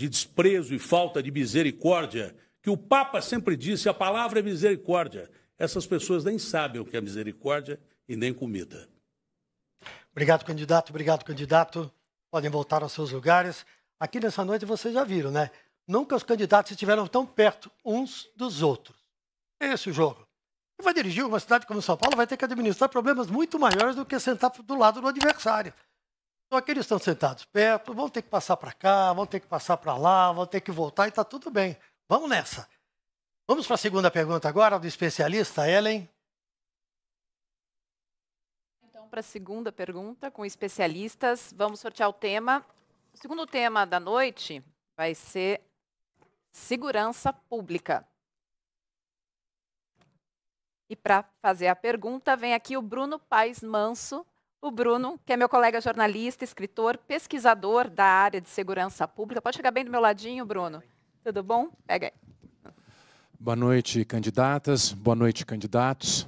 de desprezo e falta de misericórdia, que o Papa sempre disse, a palavra é misericórdia. Essas pessoas nem sabem o que é misericórdia e nem comida. Obrigado, candidato. Obrigado, candidato. Podem voltar aos seus lugares. Aqui nessa noite vocês já viram, né? Nunca os candidatos estiveram tão perto uns dos outros. É esse o jogo. Quem vai dirigir uma cidade como São Paulo vai ter que administrar problemas muito maiores do que sentar do lado do adversário. Então, aqueles estão sentados perto, vão ter que passar para cá, vão ter que passar para lá, vão ter que voltar e está tudo bem. Vamos nessa. Vamos para a segunda pergunta agora, do especialista, Ellen. Então, para a segunda pergunta, com especialistas, vamos sortear o tema. O segundo tema da noite vai ser segurança pública. E para fazer a pergunta, vem aqui o Bruno Paes Manso. O Bruno, que é meu colega jornalista, escritor, pesquisador da área de segurança pública. Pode chegar bem do meu ladinho, Bruno? Tudo bom? Pega aí. Boa noite, candidatas. Boa noite, candidatos.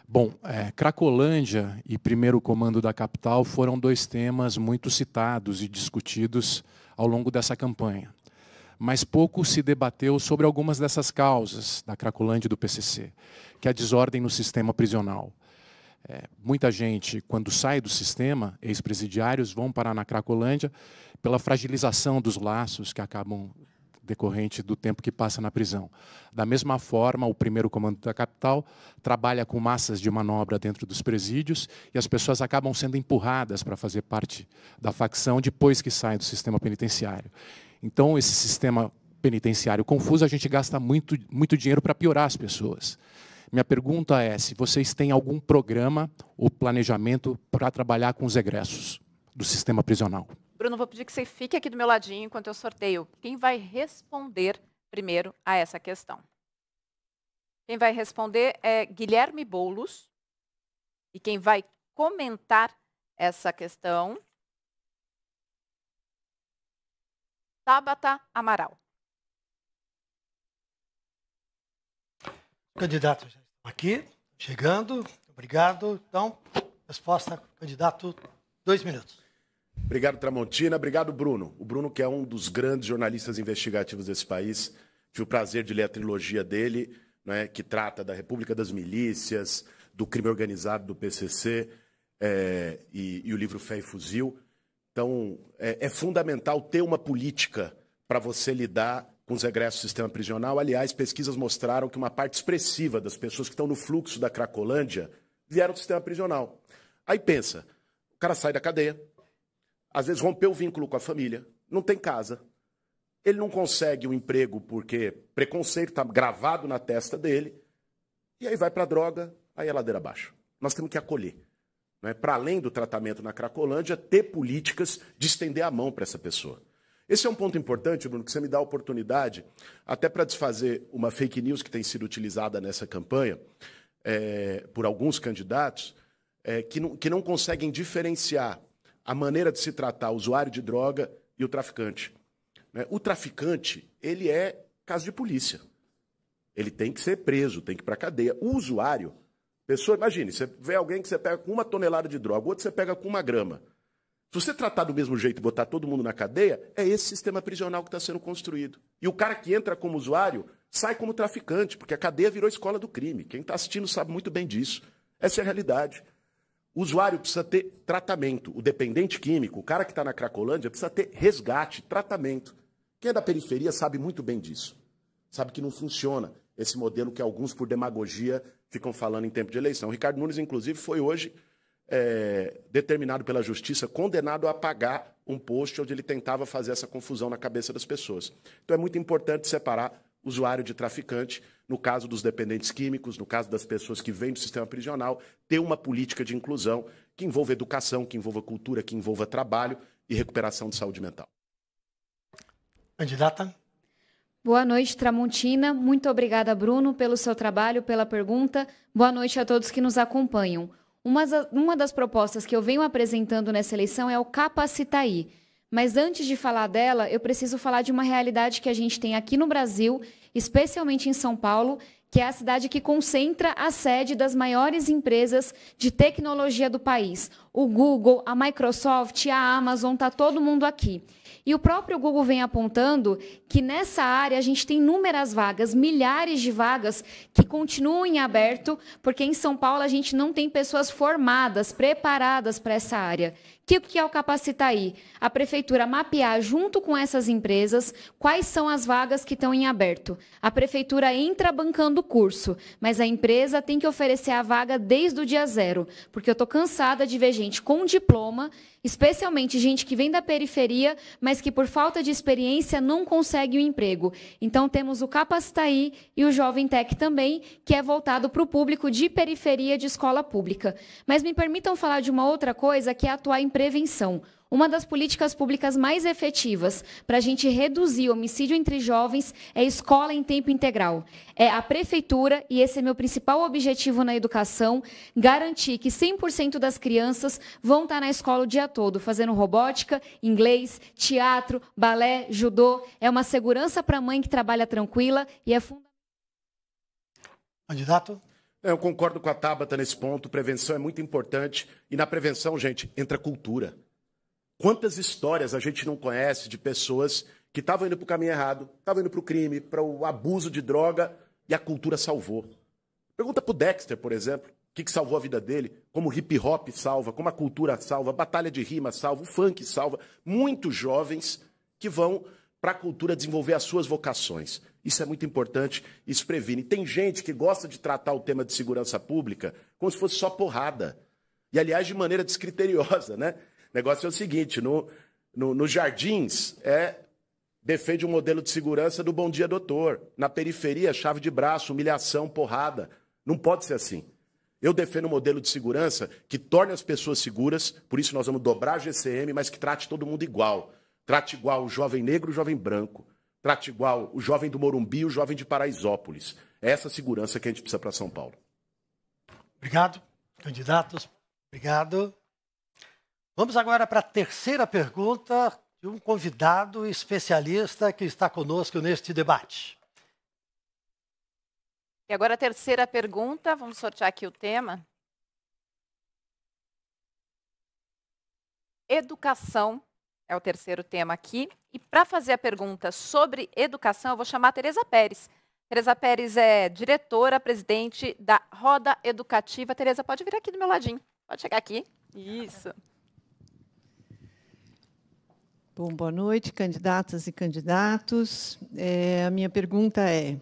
Bom, Cracolândia e primeiro comando da capital foram dois temas muito citados e discutidos ao longo dessa campanha. Mas pouco se debateu sobre algumas dessas causas da Cracolândia e do PCC, que é a desordem no sistema prisional. Muita gente, quando sai do sistema, ex-presidiários vão parar na Cracolândia pela fragilização dos laços que acabam decorrente do tempo que passa na prisão. Da mesma forma, o primeiro comando da capital trabalha com massas de manobra dentro dos presídios e as pessoas acabam sendo empurradas para fazer parte da facção depois que saem do sistema penitenciário. Então, esse sistema penitenciário confuso, a gente gasta muito dinheiro para piorar as pessoas. Minha pergunta é se vocês têm algum programa ou planejamento para trabalhar com os egressos do sistema prisional. Bruno, vou pedir que você fique aqui do meu ladinho enquanto eu sorteio. Quem vai responder primeiro a essa questão? Quem vai responder é Guilherme Boulos. E quem vai comentar essa questão, Tabata Amaral. Candidato já está aqui, chegando. Obrigado. Então, resposta, candidato, 2 minutos. Obrigado, Tramontina. Obrigado, Bruno. O Bruno, que é um dos grandes jornalistas investigativos desse país. Tive o prazer de ler a trilogia dele, né, que trata da República das Milícias, do crime organizado do PCC e o livro Fé e Fuzil. Então, é fundamental ter uma política para você lidar com os egressos do sistema prisional. Aliás, pesquisas mostraram que uma parte expressiva das pessoas que estão no fluxo da Cracolândia vieram do sistema prisional. Aí pensa, o cara sai da cadeia, às vezes rompeu o vínculo com a família, não tem casa, ele não consegue um emprego porque preconceito está gravado na testa dele, e aí vai para a droga, aí é ladeira abaixo. Nós temos que acolher. Né? Para além do tratamento na Cracolândia, ter políticas de estender a mão para essa pessoa. Esse é um ponto importante, Bruno, que você me dá a oportunidade, até para desfazer uma fake news que tem sido utilizada nessa campanha por alguns candidatos, que não conseguem diferenciar a maneira de se tratar o usuário de droga e o traficante. O traficante, ele é caso de polícia. Ele tem que ser preso, tem que ir para a cadeia. O usuário, pessoa, imagine, você vê alguém que você pega com 1 tonelada de droga, outro você pega com 1 grama. Se você tratar do mesmo jeito e botar todo mundo na cadeia, é esse sistema prisional que está sendo construído. E o cara que entra como usuário sai como traficante, porque a cadeia virou escola do crime. Quem está assistindo sabe muito bem disso. Essa é a realidade. O usuário precisa ter tratamento. O dependente químico, o cara que está na Cracolândia, precisa ter resgate, tratamento. Quem é da periferia sabe muito bem disso. Sabe que não funciona esse modelo que alguns, por demagogia, ficam falando em tempo de eleição. O Ricardo Nunes, inclusive, foi hoje determinado pela Justiça, condenado a pagar um post onde ele tentava fazer essa confusão na cabeça das pessoas. Então é muito importante separar usuário de traficante, no caso dos dependentes químicos, no caso das pessoas que vêm do sistema prisional, ter uma política de inclusão que envolva educação, que envolva cultura, que envolva trabalho e recuperação de saúde mental. Candidata. Boa noite, Tramontina. Muito obrigada, Bruno, pelo seu trabalho, pela pergunta. Boa noite a todos que nos acompanham. Uma das propostas que eu venho apresentando nessa eleição é o Capacitaí. Mas antes de falar dela, eu preciso falar de uma realidade que a gente tem aqui no Brasil, especialmente em São Paulo, que é a cidade que concentra a sede das maiores empresas de tecnologia do país. o Google, a Microsoft, a Amazon, está todo mundo aqui. E o próprio Google vem apontando que nessa área a gente tem inúmeras vagas, milhares de vagas que continuam em aberto, porque em São Paulo a gente não tem pessoas formadas, preparadas para essa área. O que é o Capacitaí? A prefeitura mapear junto com essas empresas quais são as vagas que estão em aberto. A prefeitura entra bancando o curso, mas a empresa tem que oferecer a vaga desde o dia zero, porque eu estou cansada de ver gente com diploma, especialmente gente que vem da periferia, mas que por falta de experiência não consegue o emprego. Então temos o Capacitaí e o Jovem Tech também, que é voltado para o público de periferia de escola pública. Mas me permitam falar de uma outra coisa, que é atuar em prevenção. Uma das políticas públicas mais efetivas para a gente reduzir o homicídio entre jovens é a escola em tempo integral. É a prefeitura, e esse é meu principal objetivo na educação, garantir que 100% das crianças vão estar na escola o dia todo, fazendo robótica, inglês, teatro, balé, judô. É uma segurança para a mãe que trabalha tranquila e é fundamental. Candidato? Eu concordo com a Tabata nesse ponto. Prevenção é muito importante. E na prevenção, gente, entra cultura. Quantas histórias a gente não conhece de pessoas que estavam indo para o caminho errado, estavam indo para o crime, para o abuso de droga, e a cultura salvou. Pergunta para o Dexter, por exemplo, o que salvou a vida dele, como o hip hop salva, como a cultura salva, a batalha de rima salva, o funk salva. Muitos jovens que vão para a cultura desenvolver as suas vocações. Isso é muito importante, isso previne. Tem gente que gosta de tratar o tema de segurança pública como se fosse só porrada. E, aliás, de maneira descriteriosa, né? O negócio é o seguinte, nos Jardins, defende um modelo de segurança do Bom Dia Doutor. Na periferia, chave de braço, humilhação, porrada. Não pode ser assim. Eu defendo um modelo de segurança que torne as pessoas seguras, por isso nós vamos dobrar a GCM, mas que trate todo mundo igual. Trate igual o jovem negro e o jovem branco. Trate igual o jovem do Morumbi e o jovem de Paraisópolis. É essa segurança que a gente precisa para São Paulo. Obrigado. Candidatos, obrigado. Vamos agora para a terceira pergunta de um convidado especialista que está conosco neste debate. E agora a terceira pergunta, vamos sortear aqui o tema. Educação é o terceiro tema aqui. E para fazer a pergunta sobre educação, eu vou chamar a Tereza Pérez. Tereza Pérez é diretora, presidente da Roda Educativa. Tereza, pode vir aqui do meu ladinho. Pode chegar aqui. Isso. Bom, boa noite, candidatas e candidatos. A minha pergunta é: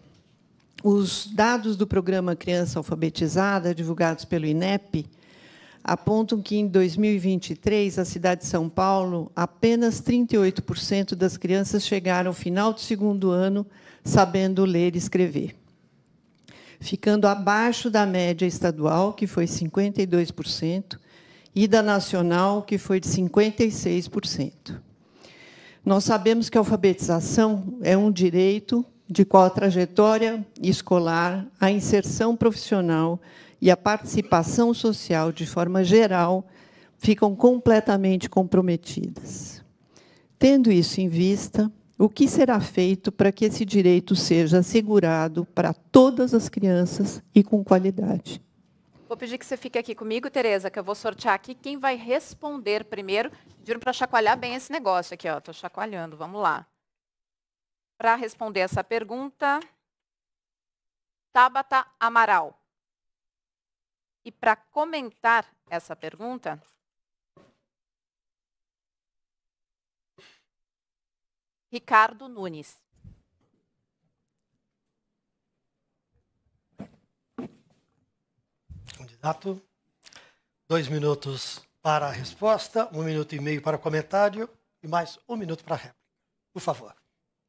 os dados do programa Criança Alfabetizada, divulgados pelo INEP, apontam que, em 2023, a cidade de São Paulo, apenas 38% das crianças chegaram ao final do segundo ano sabendo ler e escrever, ficando abaixo da média estadual, que foi 52%, e da nacional, que foi de 56%. Nós sabemos que a alfabetização é um direito de qual a trajetória escolar, a inserção profissional e a participação social, de forma geral, ficam completamente comprometidas. Tendo isso em vista, o que será feito para que esse direito seja assegurado para todas as crianças e com qualidade? Vou pedir que você fique aqui comigo, Tereza, que eu vou sortear aqui quem vai responder primeiro. Pediram para chacoalhar bem esse negócio aqui, ó. Estou chacoalhando, vamos lá. Para responder essa pergunta, Tabata Amaral. E para comentar essa pergunta, Ricardo Nunes. Candidato, 2 minutos para a resposta, 1 minuto e meio para o comentário e mais 1 minuto para a réplica. Por favor.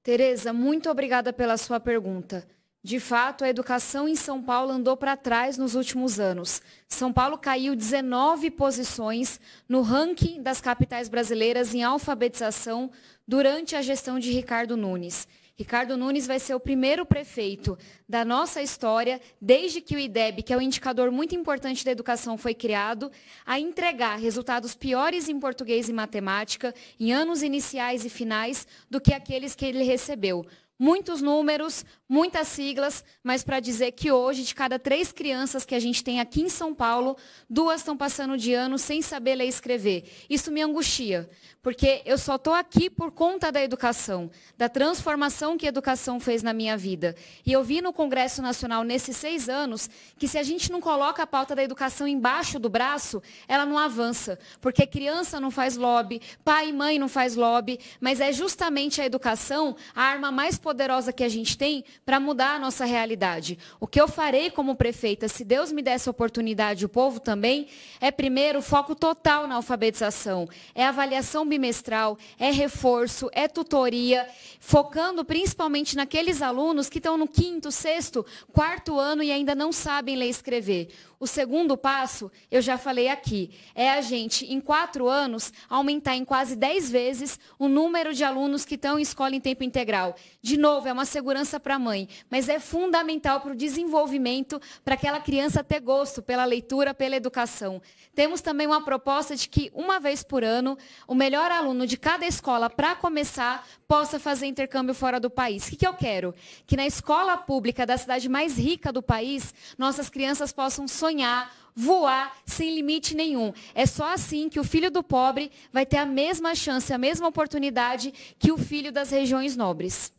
Tereza, muito obrigada pela sua pergunta. De fato, a educação em São Paulo andou para trás nos últimos anos. São Paulo caiu 19 posições no ranking das capitais brasileiras em alfabetização durante a gestão de Ricardo Nunes. Ricardo Nunes vai ser o primeiro prefeito da nossa história, desde que o IDEB, que é um indicador muito importante da educação, foi criado, a entregar resultados piores em português e matemática, em anos iniciais e finais, do que aqueles que ele recebeu. Muitos números, muitas siglas, mas para dizer que hoje, de cada 3 crianças que a gente tem aqui em São Paulo, 2 estão passando de ano sem saber ler e escrever. Isso me angustia, porque eu só estou aqui por conta da educação, da transformação que a educação fez na minha vida. E eu vi no Congresso Nacional, nesses 6 anos, que se a gente não coloca a pauta da educação embaixo do braço, ela não avança, porque criança não faz lobby, pai e mãe não faz lobby, mas é justamente a educação a arma mais poderosa que a gente tem para mudar a nossa realidade. O que eu farei como prefeita, se Deus me der essa oportunidade, o povo também, é primeiro foco total na alfabetização, é avaliação bimestral, é reforço, é tutoria, focando principalmente naqueles alunos que estão no 5º, 6º, 4º ano e ainda não sabem ler e escrever. O segundo passo, eu já falei aqui, é a gente, em 4 anos, aumentar em quase 10 vezes o número de alunos que estão em escola em tempo integral. De novo, é uma segurança para a mãe, mas é fundamental para o desenvolvimento, para aquela criança ter gosto pela leitura, pela educação. Temos também uma proposta de que, uma vez por ano, o melhor aluno de cada escola, para começar, possa fazer intercâmbio fora do país. O que eu quero? Que na escola pública da cidade mais rica do país, nossas crianças possam sonhar, voar sem limite nenhum. É só assim que o filho do pobre vai ter a mesma chance, a mesma oportunidade que o filho das regiões nobres.